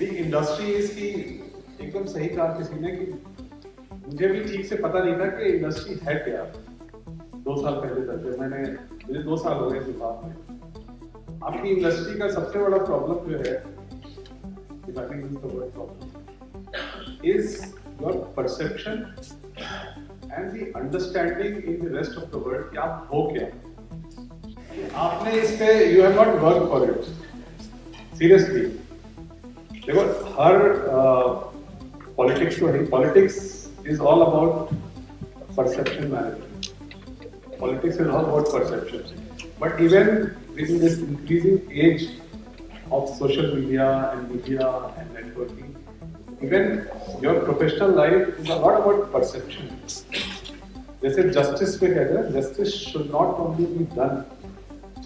Industry इसकी एकदम सही कहा किसी ने कि मुझे भी ठीक से पता नहीं था कि इंडस्ट्री है क्या 2 साल पहले तक। जब मुझे 2 साल हो गए इस बात में। आपकी इंडस्ट्री का सबसे बड़ा प्रॉब्लम जो है is your perception and the understanding in the rest of the world कि आप हो क्या। आपने इस पे you have not worked for it seriously। देखो हर पॉलिटिक्स तो है, politics is all about perception management, politics is all about perception, but even within this increasing age of social media and networking, even your professional life is a lot about perception। जैसे justice पे कहते हैं, justice should not only be done,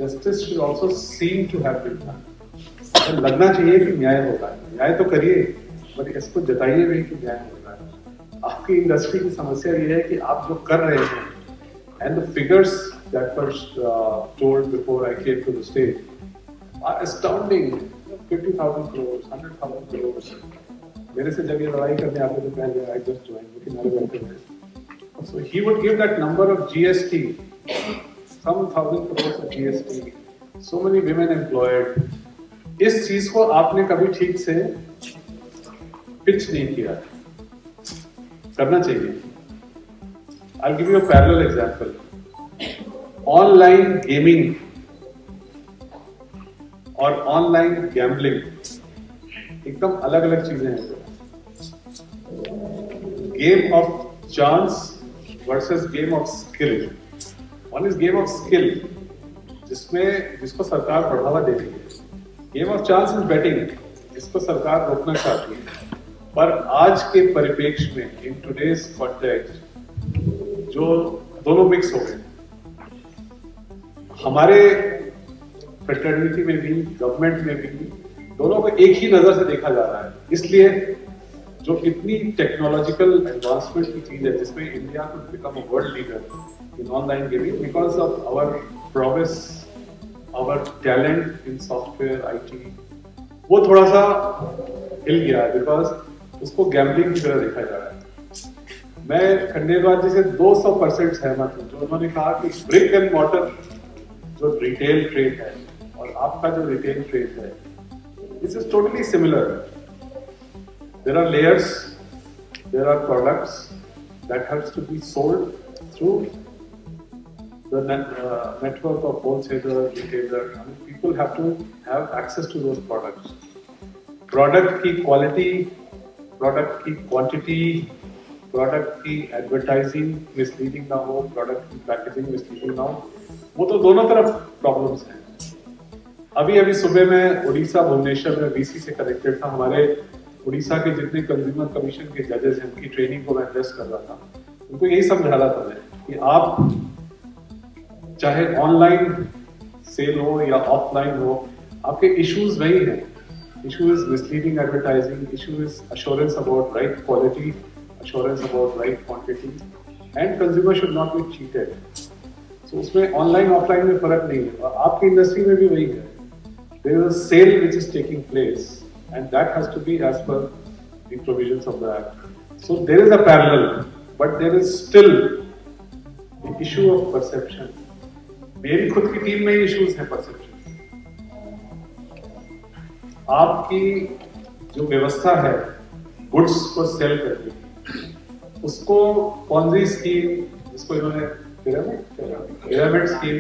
justice should also seem to have been done। लगना चाहिए कि न्याय होगा, न्याय तो करिए, बट इसको जताइए भी कि न्याय होगा। आपकी इंडस्ट्री की समस्या ये है कि आप जो कर रहे हैं, and the figures that were told before I came to the stage are astounding। 50,000 crores, 100,000 crores। मेरे से जब ये लड़ाई करने आते थे पहले, I just joined, लेकिन मेरे बैठे थे। So he would give that number of GST, some 1,000 crores of GST, so many women employed। इस चीज को आपने कभी ठीक से पिच नहीं किया, करना चाहिए। I'll give you a parallel example। Online gaming और ऑनलाइन गैम्बलिंग एकदम अलग अलग चीजें हैं। Game of chance versus game of skill. One is game of skill जिसको सरकार बढ़ावा दे रही है। Game of chance is betting, जिसको सरकार रोकना चाहती है। पर आज के परिप्रेक्ष्य में, इन टुडेज कॉन्टेक्स्ट, जो दोनों मिक्स हो गए। हमारे फ्रेटर्निटी में भी, गवर्नमेंट में भी, दोनों को एक ही नजर से देखा जा रहा है। इसलिए जो इतनी टेक्नोलॉजिकल एडवांसमेंट की चीज है, जिसमें India could become a world leader in online gaming because of our progress, our talent in software IT, वो थोड़ा सा हिल गया है बिकॉज उसको गैम्बलिंग की तरह देखा जा रहा है। मैं खंडेलवाल जी से 200% सहमत हूँ, जो उन्होंने कहा कि ब्रिक एंड मॉर्टर जो रिटेल ट्रेड है और आपका जो रिटेल ट्रेड है, this is totally similar. There are layers, there are products that haves to be sold through the network of wholesaler, retailer। People have to have access to those products। Product की quality, product की quantity, product की advertising misleading ना हो, product की packaging misleading ना हो, वो तो दोनों तरफ प्रॉब्लम्स हैं। अभी सुबह मैं उड़ीसा भुवनेश्वर में VC से कनेक्टेड था। हमारे उड़ीसा के जितने कंज्यूमर कमीशन के जजेस हैं, उनकी ट्रेनिंग को मैं एड्रेस कर रहा था। उनको यही समझा रहा था मैं कि आप चाहे ऑनलाइन सेल हो या ऑफलाइन हो, आपके इश्यूज वही हैं। Issue is misleading advertising, issue is assurance about right quality, assurance about right quantity, and consumer should not be cheated। So उसमें ऑनलाइन ऑफलाइन में फर्क नहीं है, और आपकी इंडस्ट्री में भी वही है। There is a sale which is taking place and that has to be as per the provisions of the act। So there is a parallel, but there is still the issue of perception। मेरी खुद की team में issues है perception. आपकी जो व्यवस्था है goods को सेल करने की, उसको पॉन्जी स्कीम, जिसको इन्होंने पिरामिड स्कीम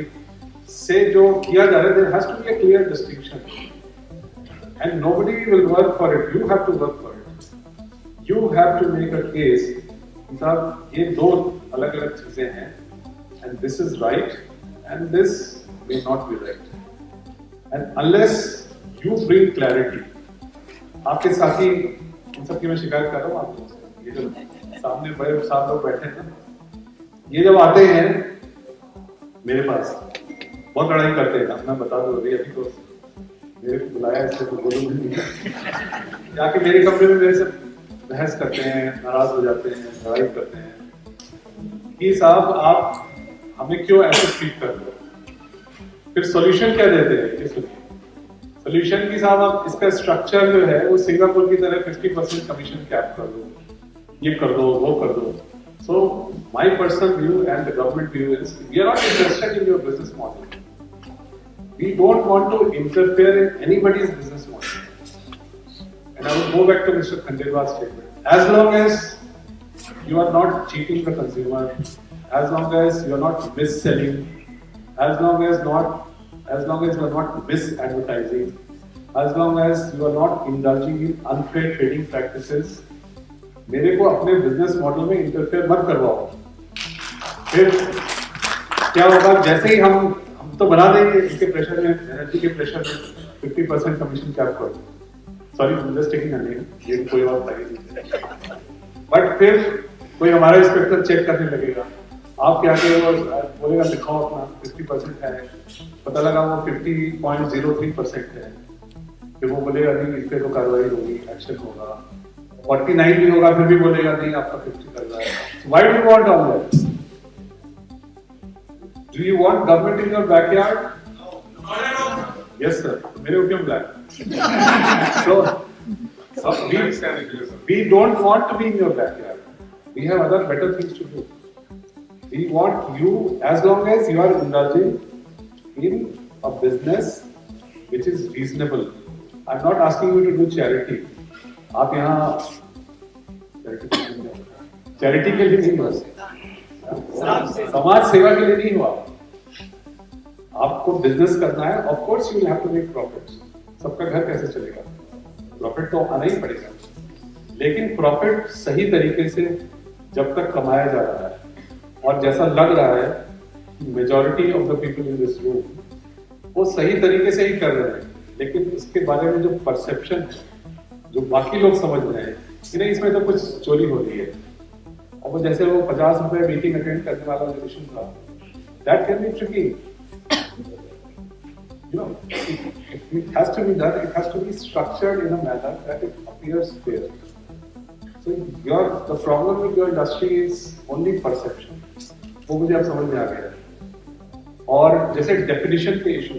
से जो किया जा रहा है, there has to be a clear distinction and nobody will work for it. You have to work for it. You have to make a case साहब ये दो अलग अलग चीजें हैं and this is right and this may not be right. And unless you bring clarity, आपके साथी, इन सबकी मैं शिकायत कर रहा हूँ आप लोगों से, ये जो सामने बड़े साथ लोग बैठे हैं ना, ये जब आते हैं मेरे पास बहुत लड़ाई करते हैं। मैं बता दूं, अभी तो मेरे को बुलाया इससे तो बोलूंगा, जाके मेरे कमरे में मेरे से बहस करते हैं, नाराज हो जाते हैं, लड़ाई करते हैं कि साहब आप हमें क्यों ऐसे ट्रीट कर रहे हो। फिर सॉल्यूशन क्या देते हैं, ये सुनिए। सोल्यूशन की साहब आप इसका स्ट्रक्चर जो है वो सिंगापुर की तरह 50% कमीशन कैप कर दो, ये कर दो, वो कर दो. So my personal view and the government view is we are not interested in your business model. We don't want to interfere in anybody's business model. And I will go back to Mr. Khandelwal's statement. As long as you are not cheating the consumer, as long as you are not mis-selling, as long as you are not mis-advertising, as long as you are not indulging in unfair trading practices, मेरे को अपने business model में interfere मत करवाओ. फिर क्या होगा, जैसे ही हम तो बना देंगे इसके प्रेशर में, एनर्जी के प्रेशर में 50% कमीशन कैप कर दो. Sorry just taking a name, ये कोई और नहीं. बट फिर कोई हमारा इंस्पेक्टर चेक करने लगेगा, आप क्या बोलेगा लिखाओ अपना 50% है, पता लगा वो 50.03% है, फिर वो बोलेगा नहीं इस पे तो कार्रवाई होगी, एक्शन होगा. 49 भी होगा, फिर भी बोलेगा नहीं आपका 50 कर रहा है. Why do you want all that? Do you want government in your backyard? No. Yes sir. मेरे को क्यों बुलाया? So we don't want to be in your backyard. We have other better things to do. We want you, as long as you are indulging in a business which is reasonable. I'm not asking you to do charity. आप यहाँ charity के लिए नहीं हुआ, समाज सेवा के लिए नहीं हुआ. आपको बिजनेस करना है, of course you will have to make profit. सबका घर कैसे चलेगा, प्रॉफिट तो आना ही पड़ेगा. लेकिन प्रॉफिट सही तरीके से जब तक कमाया जा रहा है, और जैसा लग रहा है majority of the people in this room वो सही तरीके से ही कर रहे हैं, लेकिन इसके बारे में जो परसेप्शन है, जो बाकी लोग समझ रहे हैं कि नहीं इसमें तो कुछ चोरी हो रही है, और वो जैसे वो 50 रुपए मीटिंग अटेंड करने वाला जो इशू था, that can be tricky. You know, it has to be done. It has to be structured in a manner that it appears fair. So the problem with your industry is only perception. वो मुझे अब समझ में आ गया. और जैसे definition के issue,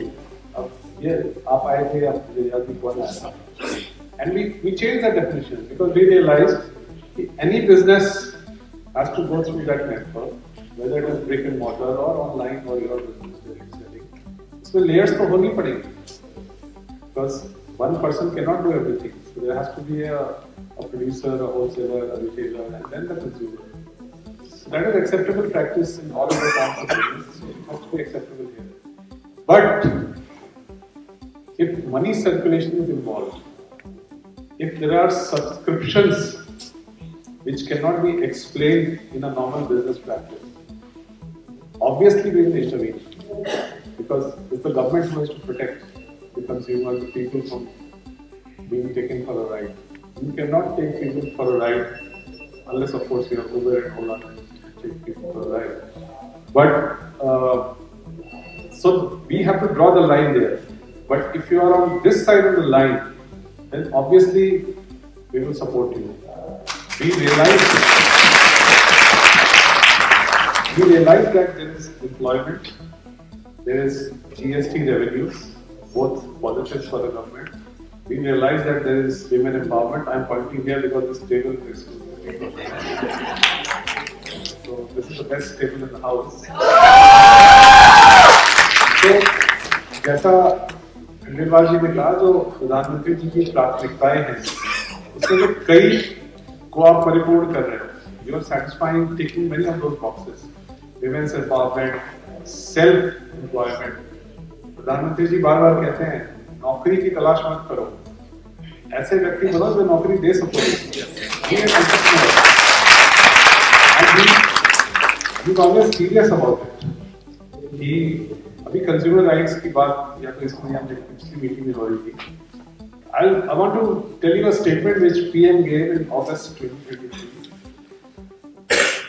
अब ये आप आए थे, आप मुझे याद नहीं कौन आया, and we changed the definition because we realized any business has to go through that network, whether it is brick and mortar or online or your business direct selling. इसमें layers तो होनी पड़ेगी, because one person cannot do everything. So there has to be a producer, a wholesaler, a retailer, and then the consumer. So that is acceptable practice in all of the kinds of business. So it has to be acceptable here. But if money circulation is involved, if there are subscriptions which cannot be explained in a normal business practice, obviously we will intervene, because it's the government who has to protect the consumer, the people from being taken for a ride. You cannot take people for a ride unless, of course, you have Uber and Ola to take people for a ride. But so we have to draw the line there. But if you are on this side of the line, then obviously we will support you. We realize that there is employment, there is GST revenues, both positive for the government. We realize that there is women empowerment. I am pointing here because this table is so this is the best table in the house. So जैसा खंडेलवाल जी ने कहा, जो प्रधानमंत्री जी की प्राथमिकताएं हैं उसमें जो कई को आप परिपूर्ण कर रहे हो. You are satisfying, ticking many of those boxes. Women's empowerment, self-employment. प्रधानमंत्री जी बार बार कहते हैं नौकरी की तलाश मत करो, ऐसे व्यक्ति बनो जो नौकरी दे सको. ये he's always serious about it. He अभी कंज्यूमर राइट्स की बात या तो इसमें हमने पिछली मीटिंग में हो रही थी. I want to tell you a statement which PM gave in August 2023.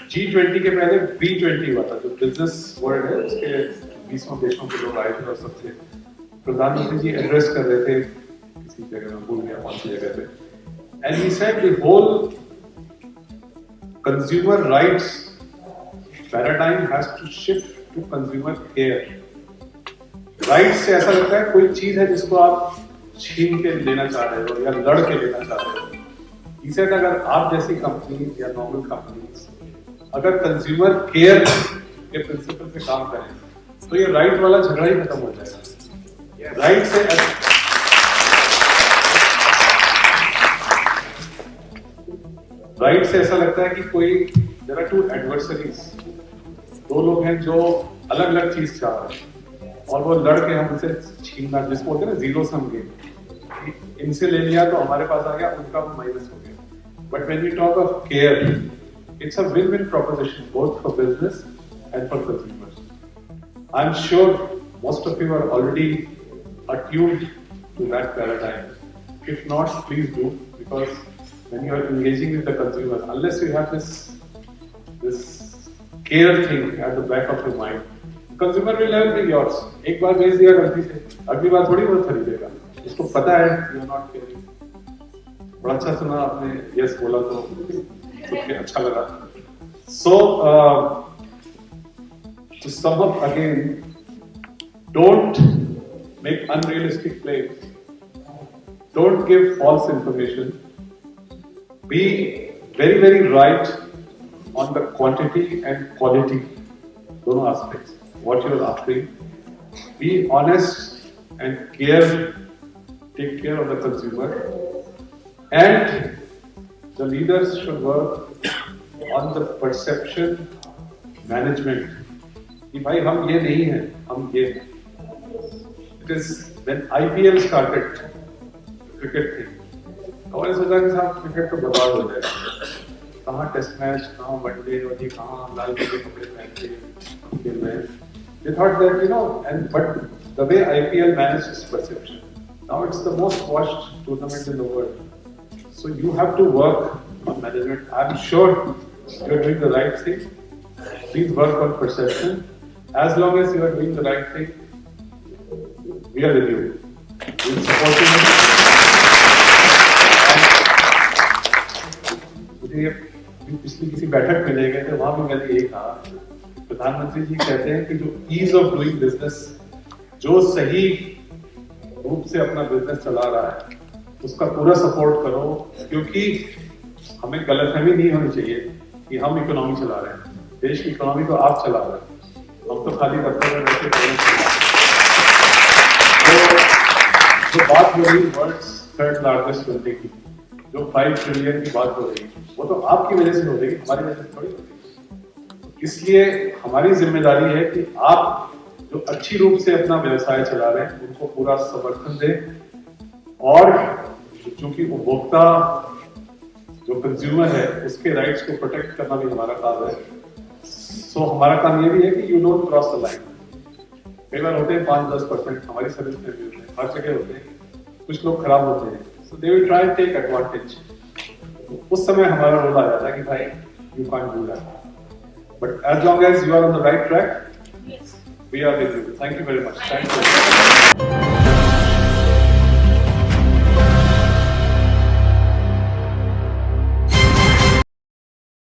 G20 के पहले B20 हुआ था, जो बिजनेस वर्ल्ड है उसके 20 देशों के लोग आए थे और सबसे प्रधानमंत्री जी एड्रेस कर रहे थे किसी जगह में, भूल गया कौन सी जगह पे. And he said the whole consumer rights paradigm has to shift to consumer care. Right से ऐसा लगता है कोई चीज है जिसको आप छीन के लेना चाह रहे हो या लड़ के लेना चाह रहे हो। इसे अगर आप जैसी कंपनी या नॉर्मल कंपनी अगर कंज्यूमर केयर के प्रिंसिपल से काम करें तो ये राइट वाला झगड़ा ही खत्म हो जाएगा। राइट से ऐसा लगता है कि कोई देयर आर टू एडवर्सरीज, दो लोग हैं जो अलग अलग चीज चाह रहे हैं और वो लड़ के हम उनसे छीनना, जिसको बोलते हैं ना जीरो सम गेम, इनसे ले लिया तो हमारे पास आ गया, उनका माइनस हो गया। But when we talk of care, it's a win-win proposition both for business and for consumers. I am sure most of you are already attuned to that paradigm. If not, please do, because when you are engaging with the consumer, unless you have this care thing at the back of your mind, the consumer will never be yours. एक बार भेज दिया गलती से, अगली बार थोड़ी बहुत खरीदेगा। उसको पता है you are not caring. बड़ा अच्छा सुना आपने, yes बोला तो सुनके अच्छा लगा। So to sum up again, don't make unrealistic claims. Don't give false information. Be very, very right on the quantity and quality, dono aspects, what you're offering. Be honest and take care of the consumer. And the leaders should work on the perception management. कि भाई हम ये नहीं हैं, हम ये हैं. Because when IPL started, cricket थी, हमने सोचा कि साहब क्रिकेट तो बर्बाद हो जाएगा, कहाँ टेस्ट मैच, कहाँ वनडे, और ये कहाँ लाल के कपड़े पहन के खेल रहे हैं. They thought that but the way IPL managed its perception, now it's the most watched tournament in the world. So you have to work on management. I'm sure you're doing the right thing. Please work on perception. As long as you are doing the right thing, we are with you. We'll support you. मुझे पिछली किसी बैठक में ले गए थे, वहां भी मैंने यही कहा, प्रधानमंत्री जी कहते हैं कि जो ईज ऑफ डूइंग बिजनेस, जो सही रूप से अपना बिजनेस चला रहा है, उसका पूरा सपोर्ट करो, क्योंकि हमें गलतफहमी नहीं होनी चाहिए कि हम इकोनॉमी चला रहे हैं. देश की इकोनॉमी तो आप चला रहे हैं, हम तो खाली दफ्तर में बैठे. जो बात हो रही वर्ल्ड्स थर्ड लार्जेस्ट बनने की, जो 5 ट्रिलियन की बात हो रही है, वो तो आपकी वजह से हो रही है, हमारी वजह से थोड़ी हो रही है. इसलिए हमारी जिम्मेदारी है कि आप जो अच्छी रूप से अपना व्यवसाय चला रहे हैं उनको पूरा समर्थन दें, और चूंकि उपभोक्ता जो कंज्यूमर है उसके राइट्स को प्रोटेक्ट करना भी हमारा काम है. सो हमारा काम ये भी है कि you don't cross the line. कई बार होते हैं 5-10%, हमारी सर्विस में भी होते हैं, हर जगह होते हैं, कुछ लोग खराब होते हैं, so they will try take advantage. उस समय हमारा रोल आ जाता है कि भाई you can't do that, but as long as you are on the right track, we are with you. Thank you very much. Thank you.